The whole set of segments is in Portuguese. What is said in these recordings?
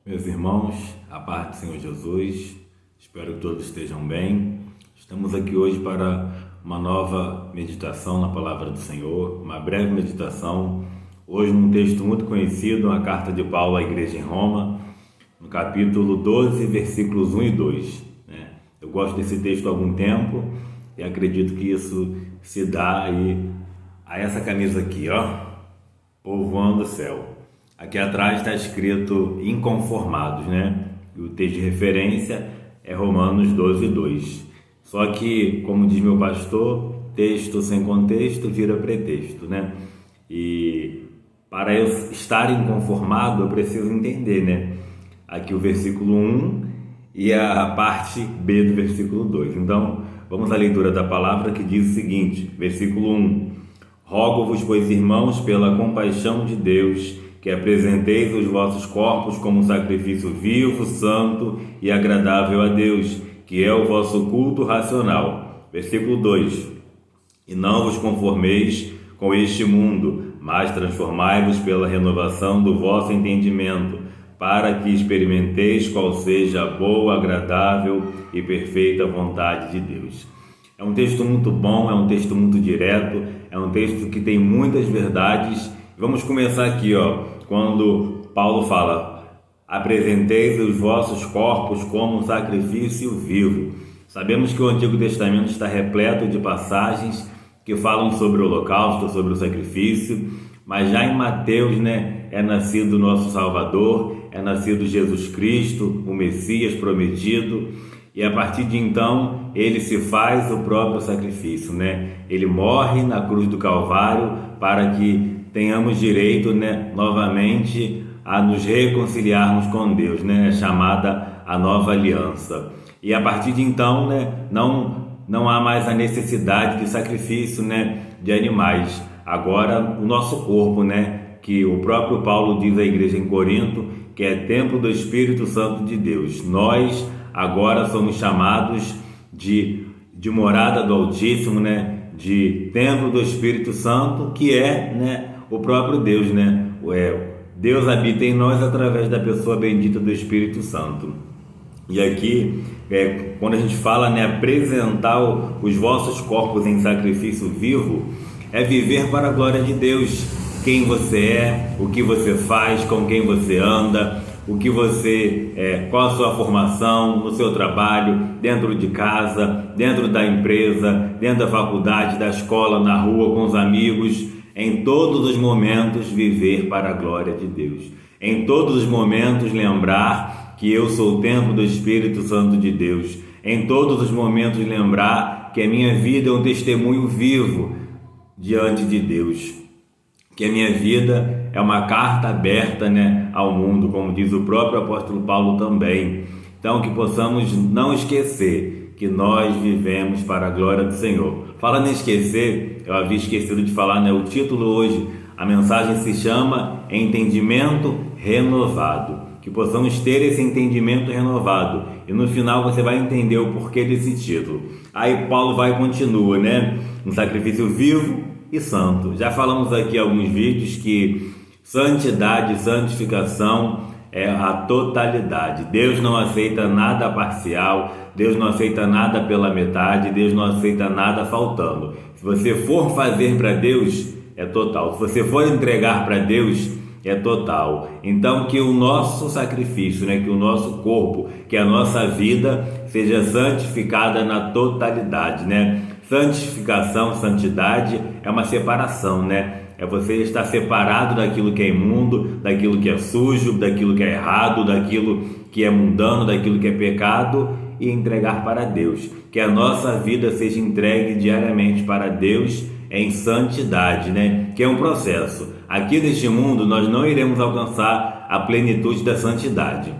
Meus irmãos, a paz do Senhor Jesus, espero que todos estejam bem. Estamos aqui hoje para uma nova meditação na palavra do Senhor, uma breve meditação, hoje num texto muito conhecido, a carta de Paulo à igreja em Roma, no capítulo 12, versículos 1 e 2. Eu gosto desse texto há algum tempo e acredito que isso se dá aí a essa camisa aqui, povoando o céu. Aqui atrás está escrito inconformados, E o texto de referência é Romanos 12, 2. Só que, como diz meu pastor, texto sem contexto vira pretexto, E para eu estar inconformado, eu preciso entender, Aqui o versículo 1 e a parte B do versículo 2. Então, vamos à leitura da palavra que diz o seguinte, versículo 1. Rogo-vos, pois, irmãos, pela compaixão de Deus, que apresenteis os vossos corpos como um sacrifício vivo, santo e agradável a Deus, que é o vosso culto racional. Versículo 2. E não vos conformeis com este mundo, mas transformai-vos pela renovação do vosso entendimento, para que experimenteis qual seja a boa, agradável e perfeita vontade de Deus. É um texto muito bom, é um texto muito direto, é um texto que tem muitas verdades. Vamos começar aqui, quando Paulo fala: apresenteis os vossos corpos como um sacrifício vivo. Sabemos que o Antigo Testamento está repleto de passagens que falam sobre o holocausto, sobre o sacrifício, mas já em Mateus, é nascido nosso Salvador, é nascido Jesus Cristo, o Messias prometido, e a partir de então ele se faz o próprio sacrifício, Ele morre na cruz do Calvário para que tenhamos direito, novamente a nos reconciliarmos com Deus, É chamada a nova aliança. E a partir de então, não há mais a necessidade de sacrifício, de animais. Agora o nosso corpo, que o próprio Paulo diz à igreja em Corinto, que é templo do Espírito Santo de Deus. Nós agora somos chamados de morada do Altíssimo, de templo do Espírito Santo, que é, o próprio Deus, Deus habita em nós através da pessoa bendita do Espírito Santo. E aqui, quando a gente fala, apresentar os vossos corpos em sacrifício vivo, é viver para a glória de Deus. Quem você é, o que você faz, com quem você anda, o que você qual a sua formação no seu trabalho, dentro de casa, dentro da empresa, dentro da faculdade, da escola, na rua, com os amigos. Em todos os momentos viver para a glória de Deus. Em todos os momentos lembrar que eu sou o templo do Espírito Santo de Deus. Em todos os momentos lembrar que a minha vida é um testemunho vivo diante de Deus. Que a minha vida é uma carta aberta, ao mundo, como diz o próprio apóstolo Paulo também. Então, que possamos não esquecer que nós vivemos para a glória do Senhor. Falando em esquecer, eu havia esquecido de falar, o título hoje, a mensagem se chama Entendimento Renovado. Que possamos ter esse entendimento renovado. E no final você vai entender o porquê desse título. Aí Paulo vai e continua, Um sacrifício vivo e santo. Já falamos aqui em alguns vídeos que santidade, santificação é a totalidade. Deus não aceita nada parcial, Deus não aceita nada pela metade, Deus não aceita nada faltando. Se você for fazer para Deus, é total. Se você for entregar para Deus, é total. Então que o nosso sacrifício, que o nosso corpo, que a nossa vida seja santificada na totalidade, Santificação, santidade é uma separação, É você estar separado daquilo que é imundo, daquilo que é sujo, daquilo que é errado, daquilo que é mundano, daquilo que é pecado e entregar para Deus. Que a nossa vida seja entregue diariamente para Deus em santidade, Que é um processo. Aqui neste mundo nós não iremos alcançar a plenitude da santidade.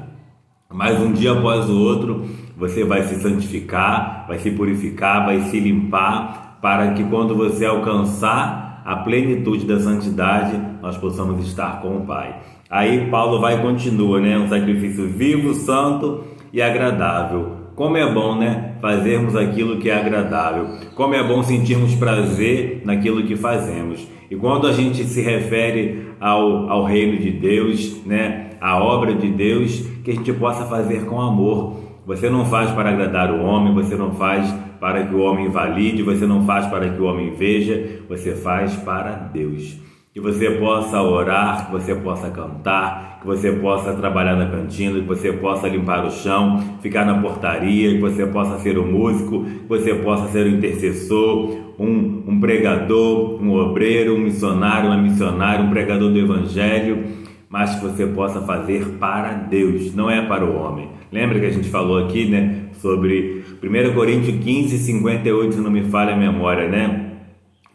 Mas um dia após o outro você vai se santificar, vai se purificar, vai se limpar, para que quando você alcançar a plenitude da santidade, nós possamos estar com o Pai. Aí Paulo vai e continua, Um sacrifício vivo, santo e agradável Como é bom, né, fazermos aquilo que é agradável. Como é bom sentirmos prazer naquilo que fazemos. E quando a gente se refere ao reino de Deus, né, à obra de Deus, que a gente possa fazer com amor. Você não faz para agradar o homem, você não faz para que o homem valide, você não faz para que o homem veja, você faz para Deus. Que você possa orar, que você possa cantar, que você possa trabalhar na cantina, que você possa limpar o chão, ficar na portaria, que você possa ser um músico, que você possa ser um intercessor, um pregador, um obreiro, um missionário, uma missionária, um pregador do evangelho, mas que você possa fazer para Deus, não é para o homem. Lembra que a gente falou aqui, né, sobre 1 Coríntios 15, 58, se não me falha a memória, né?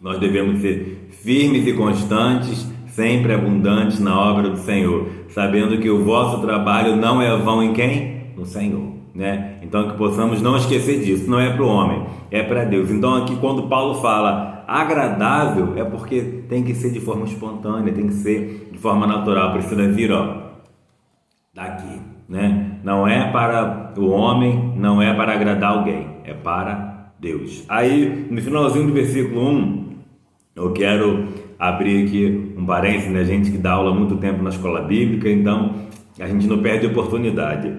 Nós devemos ser firmes e constantes, sempre abundantes na obra do Senhor, sabendo que o vosso trabalho não é vão em quem? No Senhor, né? Então que possamos não esquecer disso, não é para o homem, é para Deus. Então aqui quando Paulo fala agradável, é porque tem que ser de forma espontânea, tem que ser de forma natural, precisa vir, daqui, né? Não é para o homem, não é para agradar alguém, é para Deus. Aí no finalzinho do versículo 1, eu quero abrir aqui um parênteses, né? A gente que dá aula há muito tempo na escola bíblica, então a gente não perde oportunidade.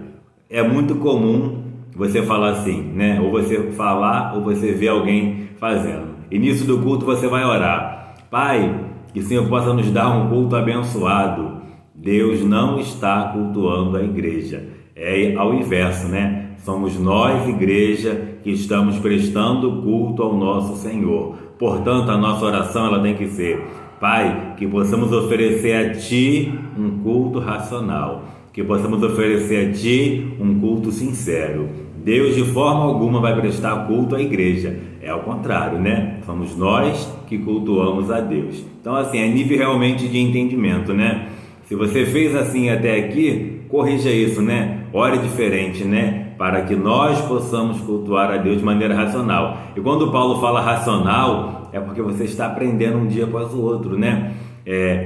É muito comum você falar assim, né? Ou você falar ou você ver alguém fazendo. Início do culto você vai orar. Pai, que o Senhor possa nos dar um culto abençoado. Deus não está cultuando a igreja. É ao inverso, né? Somos nós, igreja, que estamos prestando culto ao nosso Senhor. Portanto, a nossa oração ela tem que ser: Pai, que possamos oferecer a Ti um culto racional, que possamos oferecer a Ti um culto sincero. Deus de forma alguma vai prestar culto à igreja, é ao contrário, né? Somos nós que cultuamos a Deus. Então assim, é nível realmente de entendimento, né? Se você fez assim até aqui, corrija isso, né? Ore diferente, né? Para que nós possamos cultuar a Deus de maneira racional. E quando Paulo fala racional, é porque você está aprendendo um dia após o outro, né?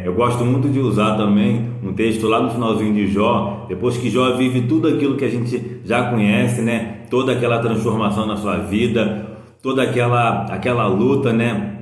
Eu gosto muito de usar também um texto lá no finalzinho de Jó, depois que Jó vive tudo aquilo que a gente já conhece, né? Toda aquela transformação na sua vida, toda aquela luta, né?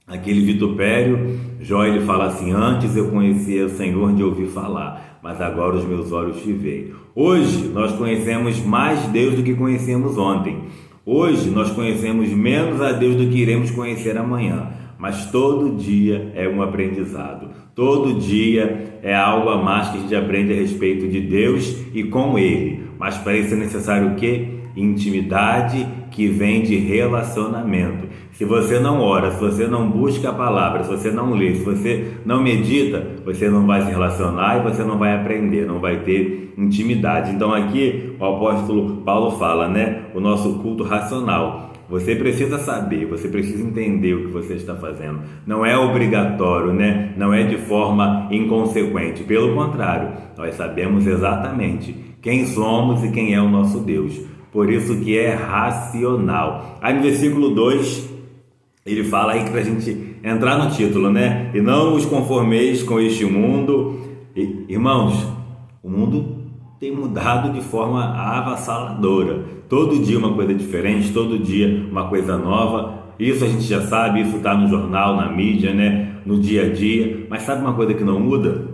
Aquele vitupério, Jó ele fala assim: antes eu conhecia o Senhor de ouvir falar, mas agora os meus olhos te veem. Hoje nós conhecemos mais Deus do que conhecemos ontem. Hoje nós conhecemos menos a Deus do que iremos conhecer amanhã. Mas todo dia é um aprendizado. Todo dia é algo a mais que a gente aprende a respeito de Deus e com Ele. Mas para isso é necessário o quê? Intimidade que vem de relacionamento. Se você não ora, se você não busca a palavra, se você não lê, se você não medita, você não vai se relacionar e você não vai aprender, não vai ter intimidade. Então aqui o apóstolo Paulo fala, né? O nosso culto racional. Você precisa saber, você precisa entender o que você está fazendo. Não é obrigatório, né? Não é de forma inconsequente. Pelo contrário, nós sabemos exatamente quem somos e quem é o nosso Deus. Por isso que é racional. Aí no versículo 2, ele fala aí que para a gente entrar no título, né? E não os conformeis com este mundo. Irmãos, o mundo tem mudado de forma avassaladora. Todo dia uma coisa diferente, todo dia uma coisa nova. Isso a gente já sabe, isso está no jornal, na mídia, né? No dia a dia. Mas sabe uma coisa que não muda?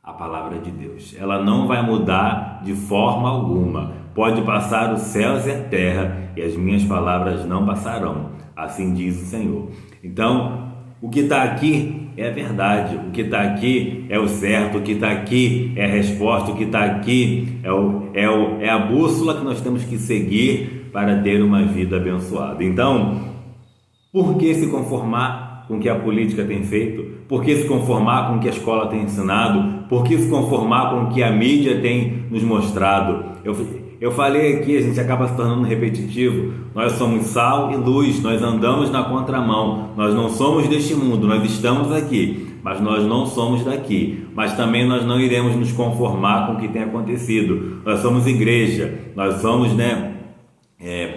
A palavra de Deus. Ela não vai mudar de forma alguma. Pode passar os céus e a terra, e as minhas palavras não passarão. Assim diz o Senhor. Então, o que está aqui é a verdade, o que está aqui é o certo, o que está aqui é a resposta, o que está aqui é a bússola que nós temos que seguir para ter uma vida abençoada. Então, por que se conformar com o que a política tem feito? Por que se conformar com o que a escola tem ensinado? Por que se conformar com o que a mídia tem nos mostrado? Eu falei aqui, a gente acaba se tornando repetitivo. Nós somos sal e luz, nós andamos na contramão. Nós não somos deste mundo, nós estamos aqui, mas nós não somos daqui. Mas também nós não iremos nos conformar com o que tem acontecido. Nós somos igreja, nós somos,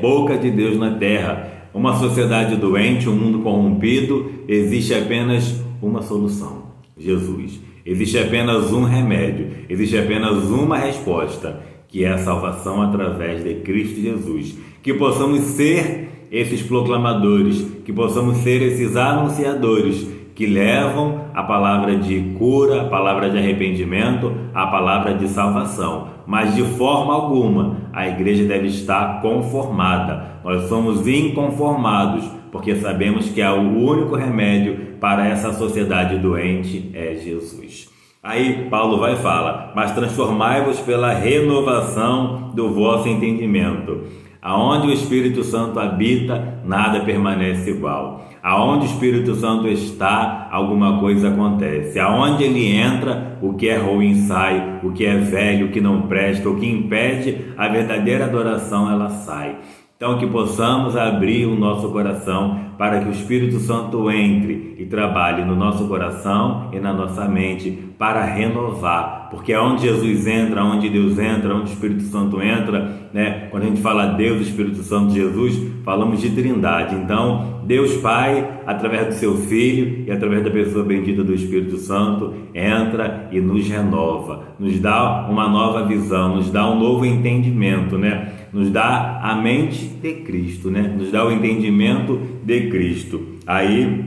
boca de Deus na terra. Uma sociedade doente, um mundo corrompido, existe apenas uma solução: Jesus. Existe apenas um remédio, existe apenas uma resposta, que é a salvação através de Cristo Jesus. Que possamos ser esses proclamadores, que possamos ser esses anunciadores que levam a palavra de cura, a palavra de arrependimento, a palavra de salvação. Mas de forma alguma a igreja deve estar conformada. Nós somos inconformados, porque sabemos que o único remédio para essa sociedade doente é Jesus. Aí Paulo vai falar: mas transformai-vos pela renovação do vosso entendimento. Aonde o Espírito Santo habita, nada permanece igual. Aonde o Espírito Santo está, alguma coisa acontece. Aonde ele entra, o que é ruim sai, o que é velho, o que não presta, o que impede a verdadeira adoração, ela sai. Então, que possamos abrir o nosso coração para que o Espírito Santo entre e trabalhe no nosso coração e na nossa mente para renovar. Porque onde Jesus entra, onde Deus entra, onde o Espírito Santo entra, né? Quando a gente fala Deus, Espírito Santo, Jesus, falamos de Trindade. Então, Deus Pai, através do seu Filho e através da pessoa bendita do Espírito Santo, entra e nos renova, nos dá uma nova visão, nos dá um novo entendimento, né? Nos dá a mente de Cristo, né? Nos dá o entendimento de Cristo. Aí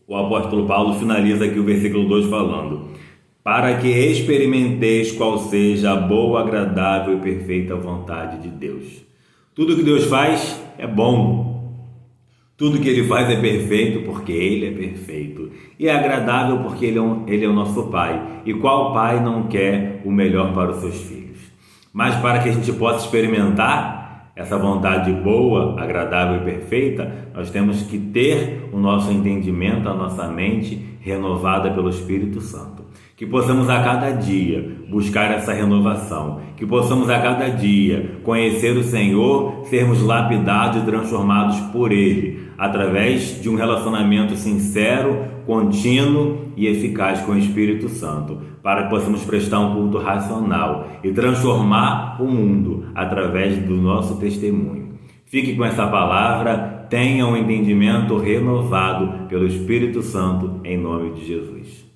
o apóstolo Paulo finaliza aqui o versículo 2 falando: para que experimenteis qual seja a boa, agradável e perfeita vontade de Deus. Tudo que Deus faz é bom. Tudo que Ele faz é perfeito porque Ele é perfeito. E é agradável porque Ele é o nosso Pai. E qual pai não quer o melhor para os seus filhos? Mas para que a gente possa experimentar essa vontade boa, agradável e perfeita, nós temos que ter o nosso entendimento, a nossa mente renovada pelo Espírito Santo. Que possamos a cada dia buscar essa renovação, que possamos a cada dia conhecer o Senhor, sermos lapidados e transformados por Ele, através de um relacionamento sincero, contínuo e eficaz com o Espírito Santo, para que possamos prestar um culto racional e transformar o mundo através do nosso testemunho. Fique com essa palavra, tenha um entendimento renovado pelo Espírito Santo, em nome de Jesus.